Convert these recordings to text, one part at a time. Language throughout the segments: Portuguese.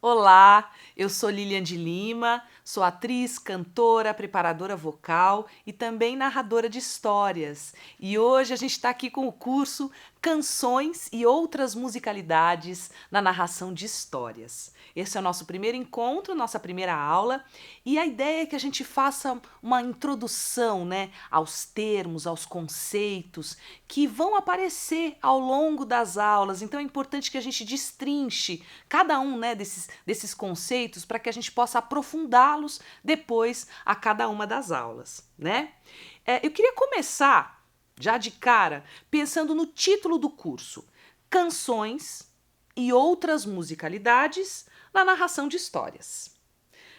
Olá, eu sou Lilian de Lima, sou atriz, cantora, preparadora vocal e também narradora de histórias. E hoje a gente está aqui com o curso Canções e Outras Musicalidades na Narração de Histórias. Esse é o nosso primeiro encontro, nossa primeira aula, e a ideia é que a gente faça uma introdução, né, aos termos, aos conceitos que vão aparecer ao longo das aulas. Então é importante que a gente destrinche cada um, né, desses conceitos para que a gente possa aprofundá-los depois a cada uma das aulas, né? Eu queria começar já de cara pensando no título do curso: Canções e Outras Musicalidades na Narração de Histórias.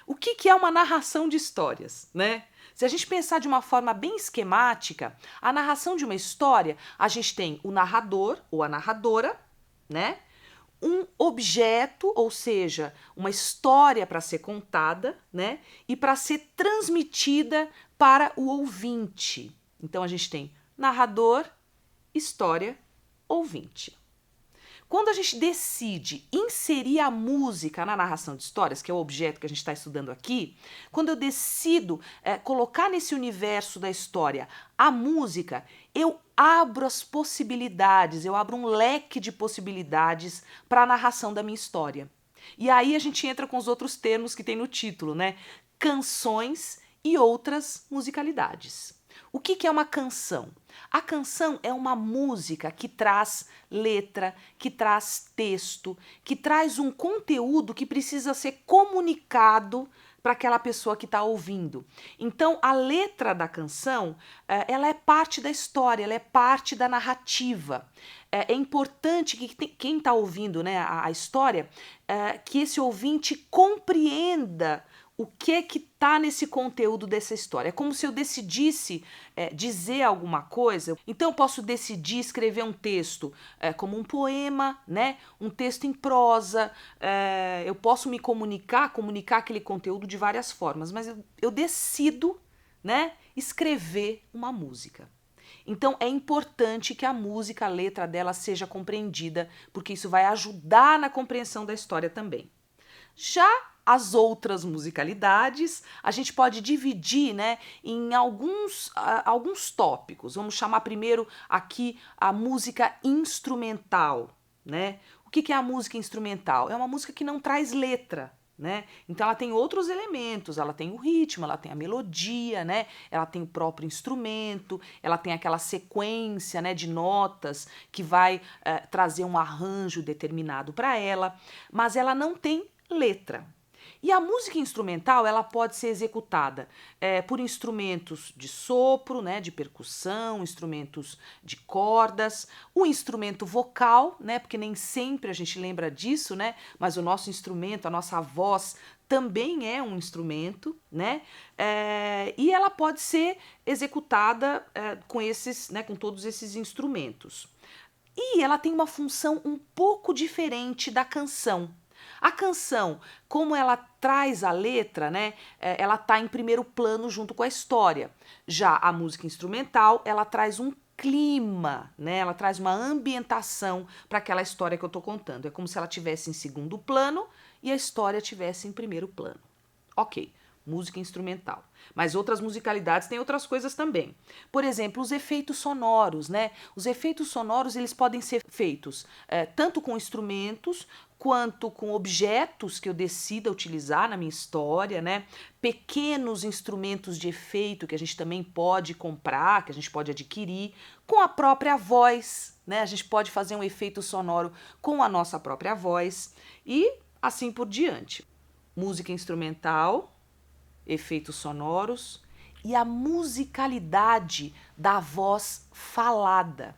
O que é uma narração de histórias, né? Se a gente pensar de uma forma bem esquemática, a narração de uma história, a gente tem o narrador ou a narradora, né? Um objeto, ou seja, uma história para ser contada, né? E para ser transmitida para o ouvinte. Então a gente tem narrador, história, ouvinte. Quando a gente decide inserir a música na narração de histórias, que é o objeto que a gente está estudando aqui, quando eu decido colocar nesse universo da história a música, eu abro as possibilidades, eu abro um leque de possibilidades para a narração da minha história. E aí a gente entra com os outros termos que tem no título, né? Canções e outras musicalidades. O que é uma canção? A canção é uma música que traz letra, que traz texto, que traz um conteúdo que precisa ser comunicado para aquela pessoa que está ouvindo. Então, a letra da canção, ela é parte da história, ela é parte da narrativa. É importante que quem está ouvindo, né, a história, que esse ouvinte compreenda o que está nesse conteúdo dessa história. É como se eu decidisse dizer alguma coisa. Então eu posso decidir escrever um texto como um poema, né? Um texto em prosa. Eu posso me comunicar aquele conteúdo de várias formas, mas eu decido, né, escrever uma música. Então é importante que a música, a letra dela seja compreendida, porque isso vai ajudar na compreensão da história também. Já as outras musicalidades, a gente pode dividir, né, em alguns tópicos. Vamos chamar primeiro aqui a música instrumental, né? O que é a música instrumental? É uma música que não traz letra, né? Então ela tem outros elementos, ela tem o ritmo, ela tem a melodia, né? Ela tem o próprio instrumento, ela tem aquela sequência, né, de notas que vai trazer um arranjo determinado para ela, mas ela não tem letra. E a música instrumental, ela pode ser executada por instrumentos de sopro, né, de percussão, instrumentos de cordas, o instrumento vocal, né, porque nem sempre a gente lembra disso, né, mas o nosso instrumento, a nossa voz também é um instrumento, né, e ela pode ser executada com todos esses instrumentos. E ela tem uma função um pouco diferente da canção. A canção, como ela traz a letra, né, ela está em primeiro plano junto com a história. Já a música instrumental, ela traz um clima, né, ela traz uma ambientação para aquela história que eu estou contando. É como se ela estivesse em segundo plano e a história estivesse em primeiro plano. Ok, música instrumental. Mas outras musicalidades têm outras coisas também. Por exemplo, os efeitos sonoros, né? Os efeitos sonoros, eles podem ser feitos tanto com instrumentos quanto com objetos que eu decida utilizar na minha história, né? Pequenos instrumentos de efeito que a gente também pode comprar, que a gente pode adquirir, com a própria voz, né? A gente pode fazer um efeito sonoro com a nossa própria voz e assim por diante. Música instrumental, efeitos sonoros e a musicalidade da voz falada,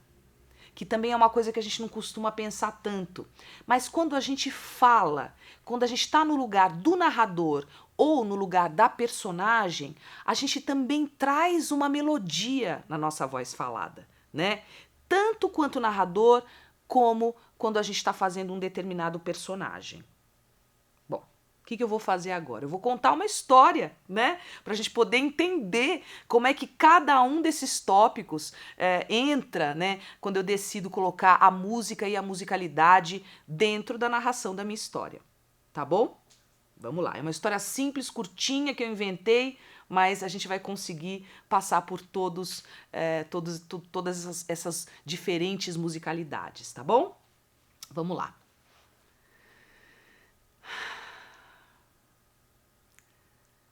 que também é uma coisa que a gente não costuma pensar tanto. Mas quando a gente fala, quando a gente está no lugar do narrador ou no lugar da personagem, a gente também traz uma melodia na nossa voz falada, né? Tanto quanto o narrador, como quando a gente está fazendo um determinado personagem. Bom, o que eu vou fazer agora? Eu vou contar uma história, né? Para a gente poder entender como é que cada um desses tópicos entra, né? Quando eu decido colocar a música e a musicalidade dentro da narração da minha história. Tá bom? Vamos lá. É uma história simples, curtinha, que eu inventei, mas a gente vai conseguir passar por todas essas diferentes musicalidades, tá bom? Vamos lá.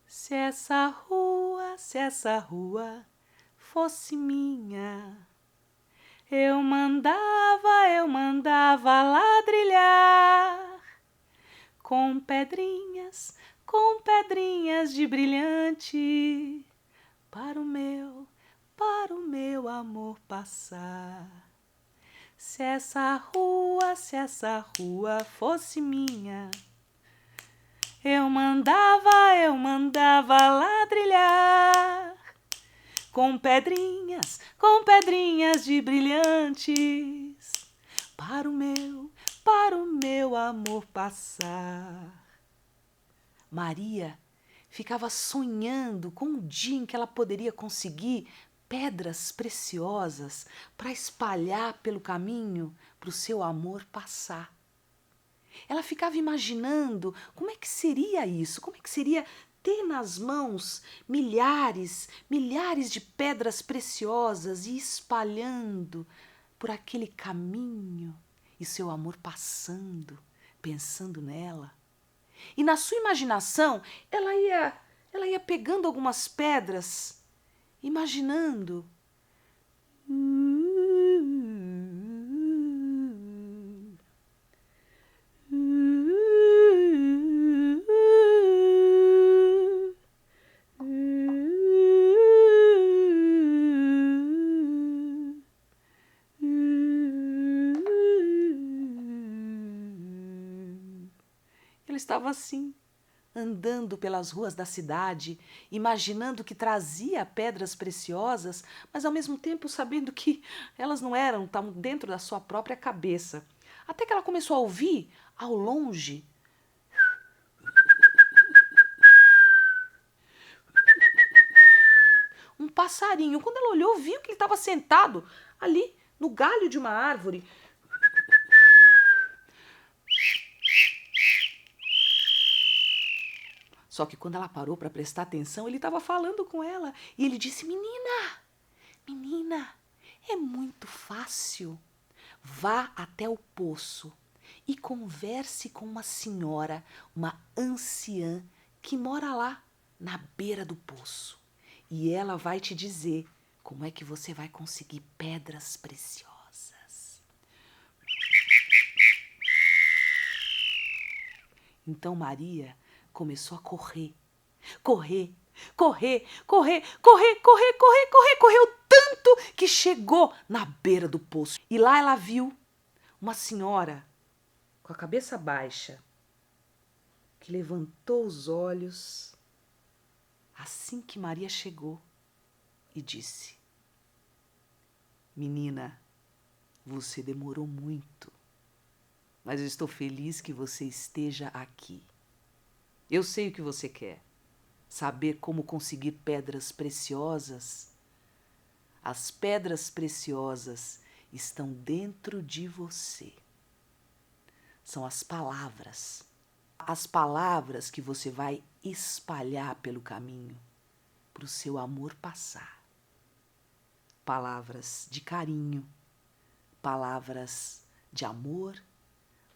Se essa rua fosse minha, eu mandava ladrilhar com pedrinhas de brilhante para o meu amor passar. Se essa rua fosse minha, eu mandava ladrilhar com pedrinhas de brilhantes para o meu amor passar. Maria ficava sonhando com o dia em que ela poderia conseguir pedras preciosas para espalhar pelo caminho para o seu amor passar. Ela ficava imaginando como é que seria isso, como é que seria ter nas mãos milhares de pedras preciosas e espalhando por aquele caminho e seu amor passando, pensando nela. E na sua imaginação, ela ia pegando algumas pedras, imaginando. Ela estava assim, andando pelas ruas da cidade, imaginando que trazia pedras preciosas, mas ao mesmo tempo sabendo que elas não eram, estavam dentro da sua própria cabeça. Até que ela começou a ouvir, ao longe, um passarinho. Quando ela olhou, viu que ele estava sentado ali no galho de uma árvore. Só que quando ela parou para prestar atenção, ele estava falando com ela. E ele disse: menina, é muito fácil. Vá até o poço e converse com uma senhora, uma anciã, que mora lá, na beira do poço. E ela vai te dizer como é que você vai conseguir pedras preciosas. Então Maria começou a correr. Correu tanto que chegou na beira do poço. E lá ela viu uma senhora com a cabeça baixa, que levantou os olhos assim que Maria chegou e disse: menina, você demorou muito, mas eu estou feliz que você esteja aqui. Eu sei o que você quer. Saber como conseguir pedras preciosas. As pedras preciosas estão dentro de você. São as palavras que você vai espalhar pelo caminho, para o seu amor passar. Palavras de carinho, palavras de amor,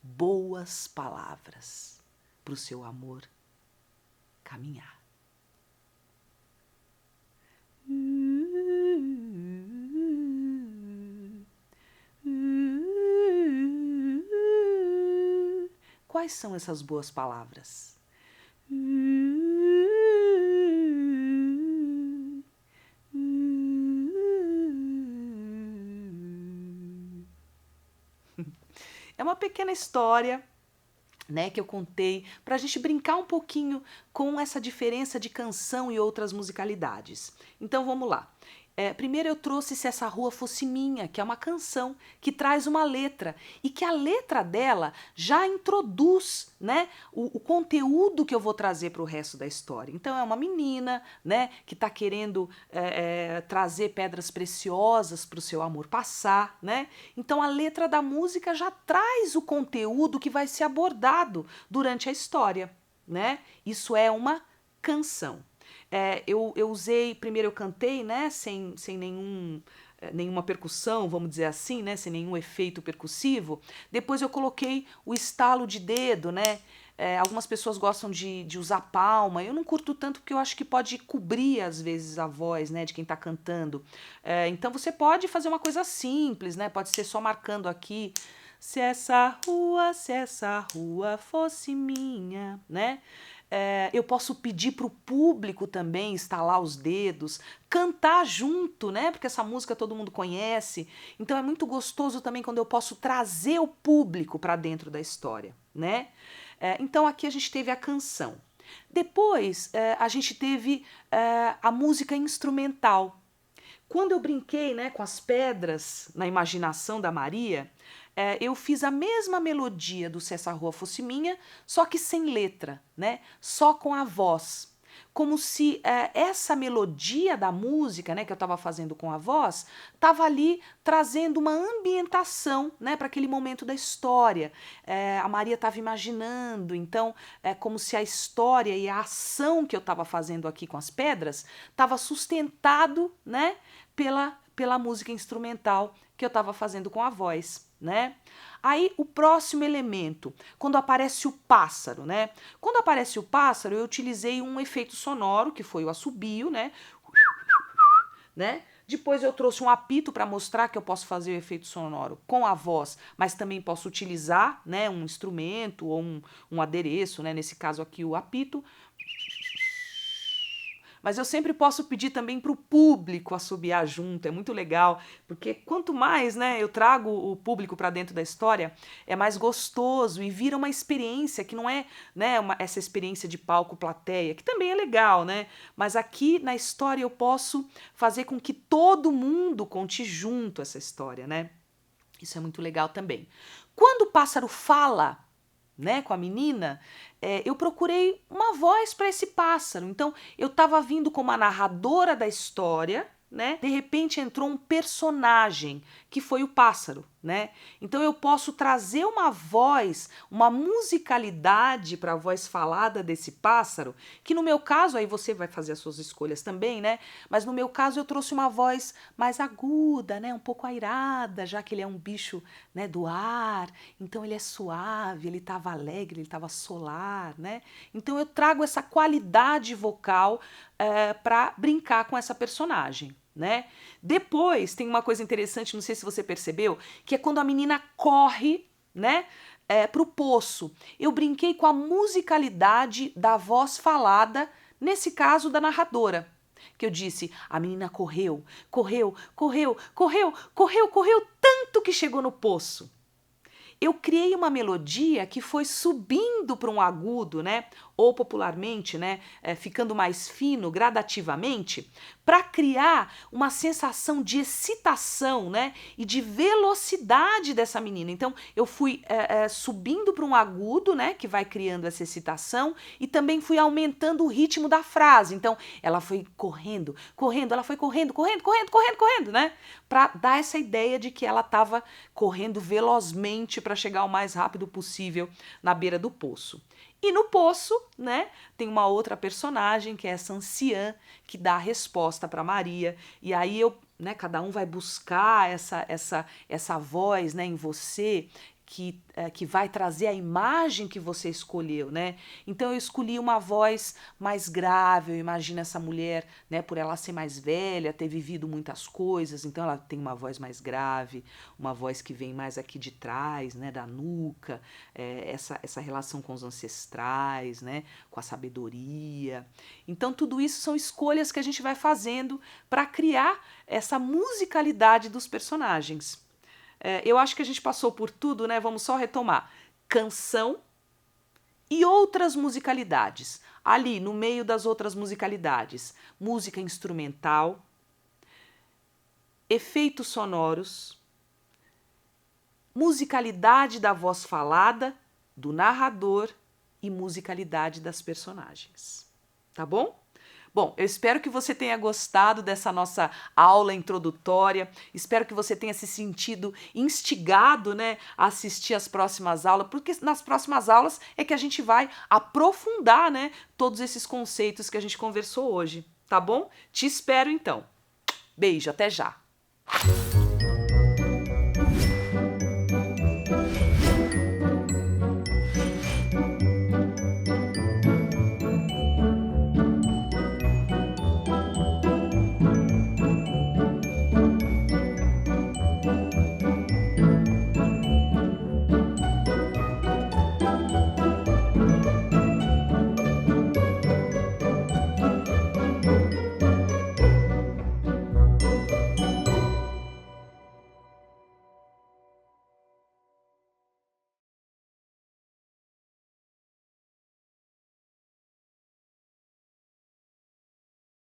boas palavras para o seu amor caminhar. Quais são essas boas palavras? uma pequena história, né, que eu contei para a gente brincar um pouquinho com essa diferença de canção e outras musicalidades. Então vamos lá. Primeiro eu trouxe Se Essa Rua Fosse Minha, que é uma canção que traz uma letra e que a letra dela já introduz, né, o conteúdo que eu vou trazer para o resto da história. Então é uma menina, né, que está querendo trazer pedras preciosas para o seu amor passar, né? Então a letra da música já traz o conteúdo que vai ser abordado durante a história, né? Isso é uma canção. Eu usei, primeiro eu cantei, né, sem nenhuma percussão, vamos dizer assim, né, sem nenhum efeito percussivo. Depois eu coloquei o estalo de dedo, né. Algumas pessoas gostam de usar palma, eu não curto tanto porque eu acho que pode cobrir às vezes a voz, né, de quem está cantando. Então você pode fazer uma coisa simples, né, pode ser só marcando aqui, se essa rua fosse minha, né? Eu posso pedir para o público também estalar os dedos, cantar junto, né? Porque essa música todo mundo conhece. Então é muito gostoso também quando eu posso trazer o público para dentro da história, né? Então aqui a gente teve a canção. Depois a gente teve a música instrumental. Quando eu brinquei, né, com as pedras na imaginação da Maria, eu fiz a mesma melodia do Se Essa Rua Fosse Minha, só que sem letra, né, só com a voz. Como se essa melodia da música, né, que eu estava fazendo com a voz, estava ali trazendo uma ambientação, né, para aquele momento da história. A Maria estava imaginando, então é como se a história e a ação que eu estava fazendo aqui com as pedras estava sustentado, né, pela música instrumental que eu estava fazendo com a voz, né? Aí o próximo elemento, quando aparece o pássaro, né? Quando aparece o pássaro, eu utilizei um efeito sonoro, que foi o assobio, né? Depois eu trouxe um apito para mostrar que eu posso fazer o efeito sonoro com a voz, mas também posso utilizar, né, um instrumento ou um adereço, né? Nesse caso aqui o apito. Mas eu sempre posso pedir também para o público assobiar junto, é muito legal, porque quanto mais, né, eu trago o público para dentro da história, é mais gostoso e vira uma experiência que não é, né, essa experiência de palco-plateia, que também é legal, né? Mas aqui na história eu posso fazer com que todo mundo conte junto essa história, né? Isso é muito legal também. Quando o pássaro fala, né, com a menina, eu procurei uma voz para esse pássaro. Então, eu estava vindo como a narradora da história, né? De repente entrou um personagem que foi o pássaro, né? Então eu posso trazer uma voz, uma musicalidade para a voz falada desse pássaro, que no meu caso, aí você vai fazer as suas escolhas também, né? Mas no meu caso eu trouxe uma voz mais aguda, né? Um pouco airada, já que ele é um bicho, né, do ar, então ele é suave, ele estava alegre, ele estava solar, né? Então eu trago essa qualidade vocal para brincar com essa personagem, né? Depois tem uma coisa interessante, não sei se você percebeu, que é quando a menina corre, né, para o poço. Eu brinquei com a musicalidade da voz falada, nesse caso da narradora. Que eu disse, a menina correu, correu, correu, correu, correu, correu, tanto que chegou no poço. Eu criei uma melodia que foi subindo para um agudo, né? Ou popularmente, né? Ficando mais fino gradativamente, para criar uma sensação de excitação, né? E de velocidade dessa menina. Então, eu fui subindo para um agudo, né? Que vai criando essa excitação, e também fui aumentando o ritmo da frase. Então, ela foi correndo, correndo, ela foi correndo, correndo, correndo, correndo, correndo, né? Para dar essa ideia de que ela estava correndo velozmente para chegar o mais rápido possível na beira do poço. E no poço, né, tem uma outra personagem, que é essa anciã, que dá a resposta para Maria. E aí né, cada um vai buscar essa voz, né, em você, que vai trazer a imagem que você escolheu, né? Então eu escolhi uma voz mais grave, eu imagino essa mulher, né, por ela ser mais velha, ter vivido muitas coisas, então ela tem uma voz mais grave, uma voz que vem mais aqui de trás, né, da nuca, essa relação com os ancestrais, né, com a sabedoria. Então tudo isso são escolhas que a gente vai fazendo para criar essa musicalidade dos personagens. Eu acho que a gente passou por tudo, né? Vamos só retomar. Canção e outras musicalidades. Ali, no meio das outras musicalidades, música instrumental, efeitos sonoros, musicalidade da voz falada, do narrador e musicalidade das personagens. Tá bom? Bom, eu espero que você tenha gostado dessa nossa aula introdutória, espero que você tenha se sentido instigado, né, a assistir às próximas aulas, porque nas próximas aulas é que a gente vai aprofundar, né, todos esses conceitos que a gente conversou hoje, tá bom? Te espero então. Beijo, até já!